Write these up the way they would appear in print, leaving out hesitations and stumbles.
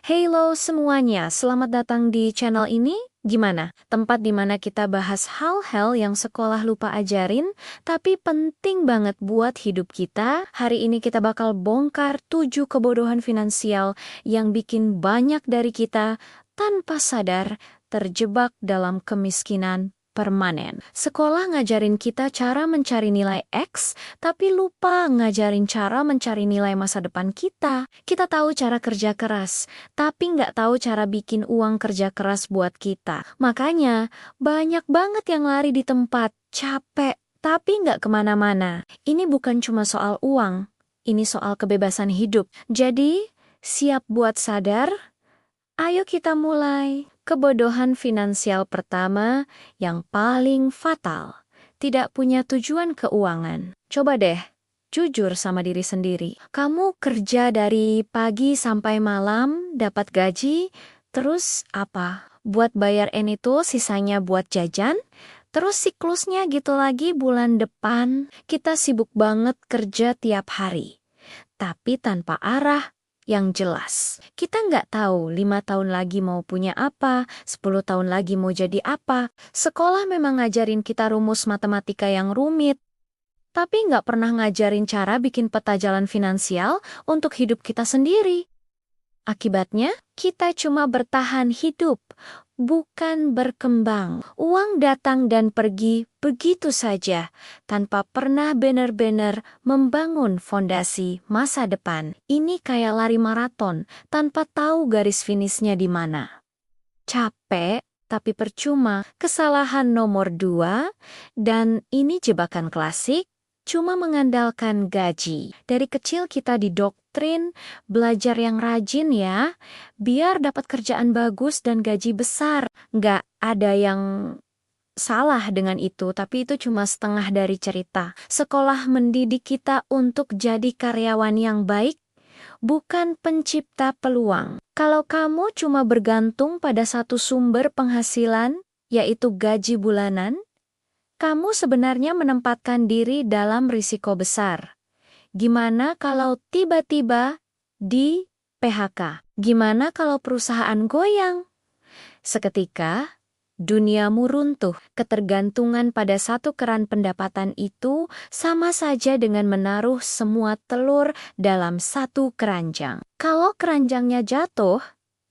Halo semuanya, selamat datang di channel ini. Gimana? Tempat di mana kita bahas hal-hal yang sekolah lupa ajarin, tapi penting banget buat hidup kita. Hari ini kita bakal bongkar 7 kebodohan finansial yang bikin banyak dari kita tanpa sadar terjebak dalam kemiskinan permanen. Sekolah ngajarin kita cara mencari nilai X, tapi lupa ngajarin cara mencari nilai masa depan kita. Kita tahu cara kerja keras, tapi nggak tahu cara bikin uang kerja keras buat kita. Makanya, banyak banget yang lari di tempat, capek, tapi nggak kemana-mana. Ini bukan cuma soal uang, ini soal kebebasan hidup. Jadi, siap buat sadar? Ayo kita mulai. Kebodohan finansial pertama yang paling fatal. Tidak punya tujuan keuangan. Coba deh, jujur sama diri sendiri. Kamu kerja dari pagi sampai malam, dapat gaji, terus apa? Buat bayar itu, sisanya buat jajan? Terus siklusnya gitu lagi bulan depan. Kita sibuk banget kerja tiap hari. Tapi tanpa arah yang jelas. Kita nggak tahu 5 tahun lagi mau punya apa, 10 tahun lagi mau jadi apa. Sekolah memang ngajarin kita rumus matematika yang rumit, tapi nggak pernah ngajarin cara bikin peta jalan finansial untuk hidup kita sendiri. Akibatnya, kita cuma bertahan hidup, bukan berkembang. Uang datang dan pergi begitu saja, tanpa pernah benar-benar membangun fondasi masa depan. Ini kayak lari maraton, tanpa tahu garis finishnya di mana. Capek, tapi percuma. Kesalahan nomor 2, dan ini jebakan klasik, cuma mengandalkan gaji. Dari kecil kita didoktrin, belajar yang rajin ya, biar dapat kerjaan bagus dan gaji besar. Nggak ada yang salah dengan itu, tapi itu cuma setengah dari cerita. Sekolah mendidik kita untuk jadi karyawan yang baik, bukan pencipta peluang. Kalau kamu cuma bergantung pada satu sumber penghasilan, yaitu gaji bulanan, kamu sebenarnya menempatkan diri dalam risiko besar. Gimana kalau tiba-tiba di PHK? Gimana kalau perusahaan goyang? Seketika, duniamu runtuh. Ketergantungan pada satu keran pendapatan itu sama saja dengan menaruh semua telur dalam satu keranjang. Kalau keranjangnya jatuh,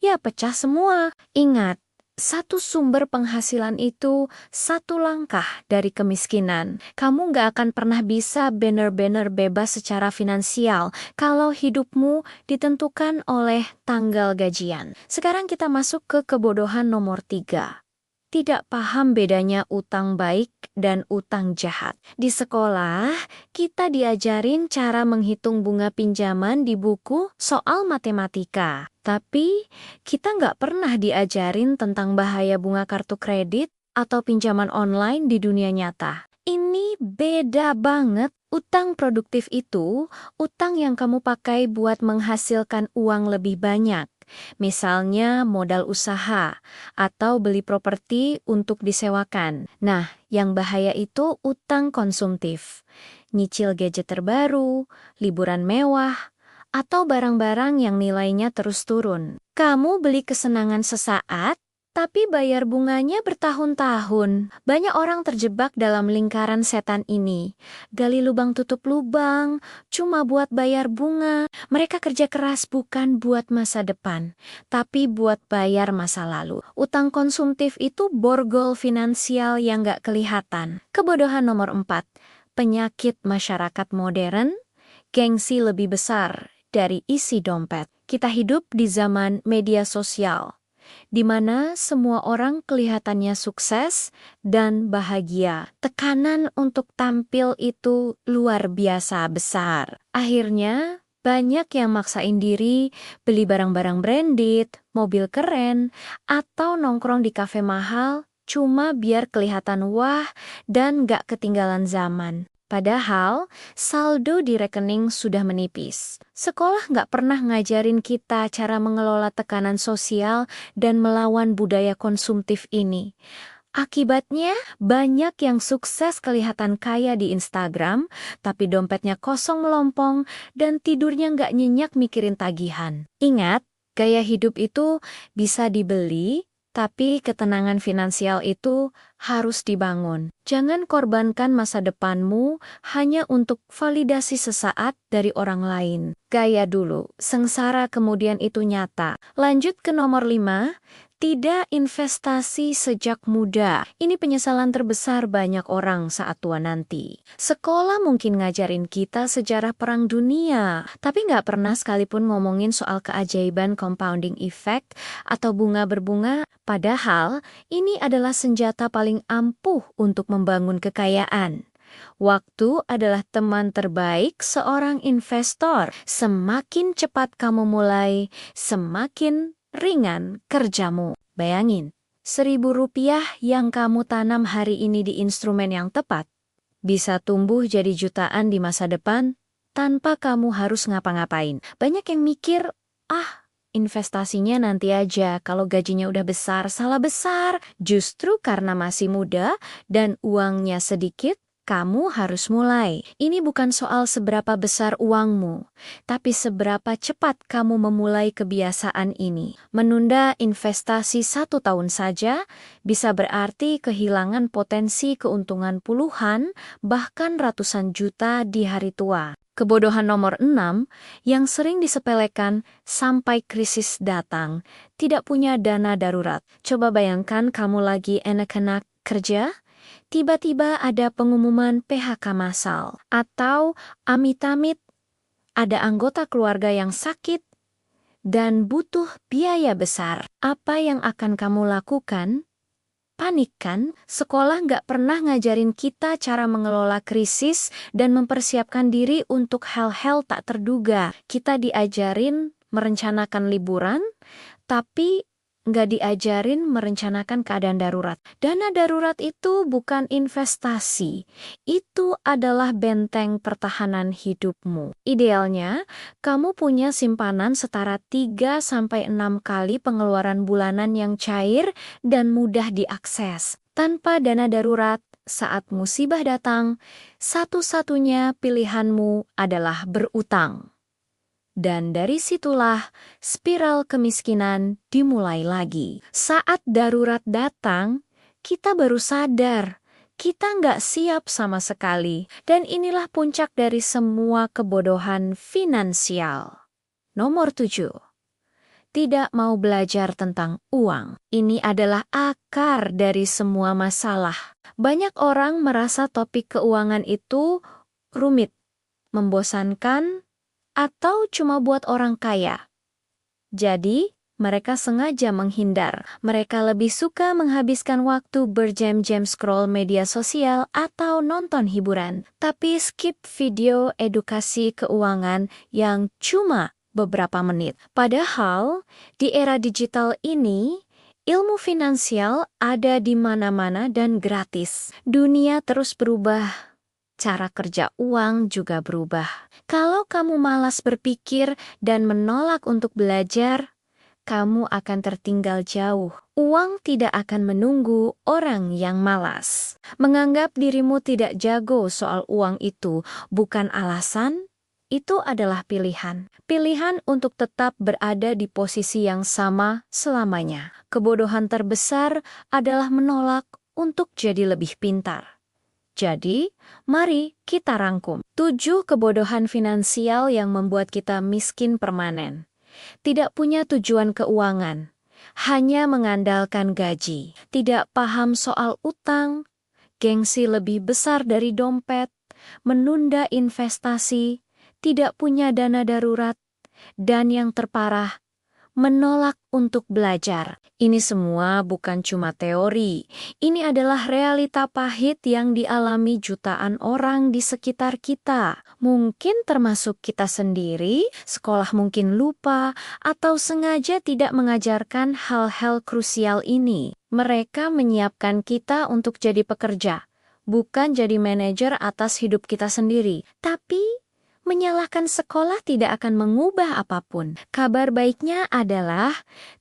ya pecah semua. Ingat, satu sumber penghasilan itu satu langkah dari kemiskinan. Kamu nggak akan pernah bisa benar-benar bebas secara finansial kalau hidupmu ditentukan oleh tanggal gajian. Sekarang kita masuk ke kebodohan nomor 3. Tidak paham bedanya utang baik dan utang jahat. Di sekolah, kita diajarin cara menghitung bunga pinjaman di buku soal matematika. Tapi, kita nggak pernah diajarin tentang bahaya bunga kartu kredit atau pinjaman online di dunia nyata. Ini beda banget. Utang produktif itu, utang yang kamu pakai buat menghasilkan uang lebih banyak. Misalnya modal usaha atau beli properti untuk disewakan. Nah, yang bahaya itu utang konsumtif. Nyicil gadget terbaru, liburan mewah, atau barang-barang yang nilainya terus turun. Kamu beli kesenangan sesaat, tapi bayar bunganya bertahun-tahun. Banyak orang terjebak dalam lingkaran setan ini. Gali lubang tutup lubang, cuma buat bayar bunga. Mereka kerja keras bukan buat masa depan, tapi buat bayar masa lalu. Utang konsumtif itu borgol finansial yang gak kelihatan. Kebodohan nomor 4. Penyakit masyarakat modern, gengsi lebih besar dari isi dompet. Kita hidup di zaman media sosial, di mana semua orang kelihatannya sukses dan bahagia. Tekanan untuk tampil itu luar biasa besar. Akhirnya, banyak yang maksain diri beli barang-barang branded, mobil keren, atau nongkrong di kafe mahal cuma biar kelihatan wah dan gak ketinggalan zaman. Padahal, saldo di rekening sudah menipis. Sekolah nggak pernah ngajarin kita cara mengelola tekanan sosial dan melawan budaya konsumtif ini. Akibatnya, banyak yang sukses kelihatan kaya di Instagram, tapi dompetnya kosong melompong dan tidurnya nggak nyenyak mikirin tagihan. Ingat, Gaya hidup itu bisa dibeli, tapi ketenangan finansial itu harus dibangun. Jangan korbankan masa depanmu hanya untuk validasi sesaat dari orang lain. Gaya dulu, sengsara kemudian itu nyata. Lanjut ke nomor 5. Tidak investasi sejak muda. Ini penyesalan terbesar banyak orang saat tua nanti. Sekolah mungkin ngajarin kita sejarah perang dunia, tapi nggak pernah sekalipun ngomongin soal keajaiban compounding effect atau bunga berbunga. Padahal, ini adalah senjata paling ampuh untuk membangun kekayaan. Waktu adalah teman terbaik seorang investor. Semakin cepat kamu mulai, semakin ringan kerjamu. Bayangin, Rp1.000 yang kamu tanam hari ini di instrumen yang tepat bisa tumbuh jadi jutaan di masa depan tanpa kamu harus ngapa-ngapain. Banyak yang mikir, investasinya nanti aja kalau gajinya udah besar. Salah besar. Justru karena masih muda dan uangnya sedikit, kamu harus mulai. Ini bukan soal seberapa besar uangmu, tapi seberapa cepat kamu memulai kebiasaan ini. Menunda investasi 1 tahun saja bisa berarti kehilangan potensi keuntungan puluhan, bahkan ratusan juta di hari tua. Kebodohan nomor 6 yang sering disepelekan sampai krisis datang, tidak punya dana darurat. Coba bayangkan kamu lagi enak-enak kerja, tiba-tiba ada pengumuman PHK massal, atau amit-amit ada anggota keluarga yang sakit dan butuh biaya besar. Apa yang akan kamu lakukan? Panik kan? Sekolah nggak pernah ngajarin kita cara mengelola krisis dan mempersiapkan diri untuk hal-hal tak terduga. Kita diajarin merencanakan liburan, tapi nggak diajarin merencanakan keadaan darurat. Dana darurat itu bukan investasi. Itu adalah benteng pertahanan hidupmu. Idealnya, kamu punya simpanan setara 3-6 kali pengeluaran bulanan yang cair dan mudah diakses. Tanpa dana darurat, saat musibah datang, satu-satunya pilihanmu adalah berutang. Dan dari situlah spiral kemiskinan dimulai lagi. Saat darurat datang, kita baru sadar kita nggak siap sama sekali. Dan inilah puncak dari semua kebodohan finansial. Nomor 7. Tidak mau belajar tentang uang. Ini adalah akar dari semua masalah. Banyak orang merasa topik keuangan itu rumit, membosankan, atau cuma buat orang kaya. Jadi, mereka sengaja menghindar. Mereka lebih suka menghabiskan waktu berjam-jam scroll media sosial atau nonton hiburan. Tapi skip video edukasi keuangan yang cuma beberapa menit. Padahal, di era digital ini, ilmu finansial ada di mana-mana dan gratis. Dunia terus berubah. Cara kerja uang juga berubah. Kalau kamu malas berpikir dan menolak untuk belajar, kamu akan tertinggal jauh. Uang tidak akan menunggu orang yang malas. Menganggap dirimu tidak jago soal uang itu bukan alasan, itu adalah pilihan. Pilihan untuk tetap berada di posisi yang sama selamanya. Kebodohan terbesar adalah menolak untuk jadi lebih pintar. Jadi, mari kita rangkum. 7 kebodohan finansial yang membuat kita miskin permanen. Tidak punya tujuan keuangan, hanya mengandalkan gaji, tidak paham soal utang, gengsi lebih besar dari dompet, menunda investasi, tidak punya dana darurat, dan yang terparah, menolak untuk belajar. Ini semua bukan cuma teori. Ini adalah realita pahit yang dialami jutaan orang di sekitar kita. Mungkin termasuk kita sendiri, sekolah mungkin lupa, atau sengaja tidak mengajarkan hal-hal krusial ini. Mereka menyiapkan kita untuk jadi pekerja, bukan jadi manajer atas hidup kita sendiri. Tapi Menyalahkan sekolah tidak akan mengubah apapun. Kabar baiknya adalah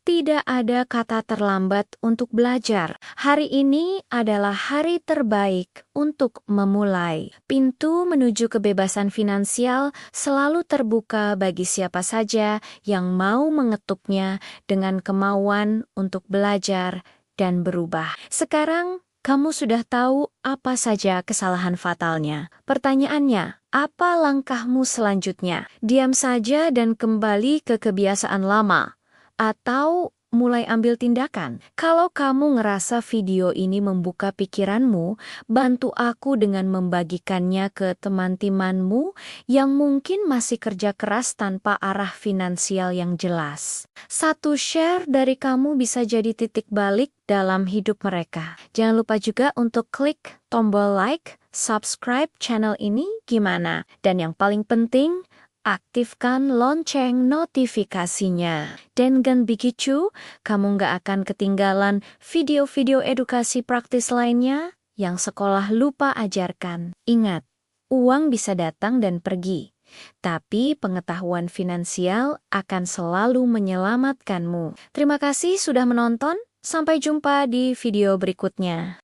tidak ada kata terlambat untuk belajar. Hari ini adalah hari terbaik untuk memulai. Pintu menuju kebebasan finansial selalu terbuka bagi siapa saja yang mau mengetuknya dengan kemauan untuk belajar dan berubah. Sekarang, kamu sudah tahu apa saja kesalahan fatalnya. Pertanyaannya, apa langkahmu selanjutnya? Diam saja dan kembali ke kebiasaan lama? Atau mulai ambil tindakan? Kalau kamu ngerasa video ini membuka pikiranmu, bantu aku dengan membagikannya ke teman-temanmu yang mungkin masih kerja keras tanpa arah finansial yang jelas. Satu share dari kamu bisa jadi titik balik dalam hidup mereka. Jangan lupa juga untuk klik tombol like, subscribe channel ini gimana? Dan yang paling penting, aktifkan lonceng notifikasinya. Dengan begitu, kamu nggak akan ketinggalan video-video edukasi praktis lainnya yang sekolah lupa ajarkan. Ingat, uang bisa datang dan pergi, tapi pengetahuan finansial akan selalu menyelamatkanmu. Terima kasih sudah menonton. Sampai jumpa di video berikutnya.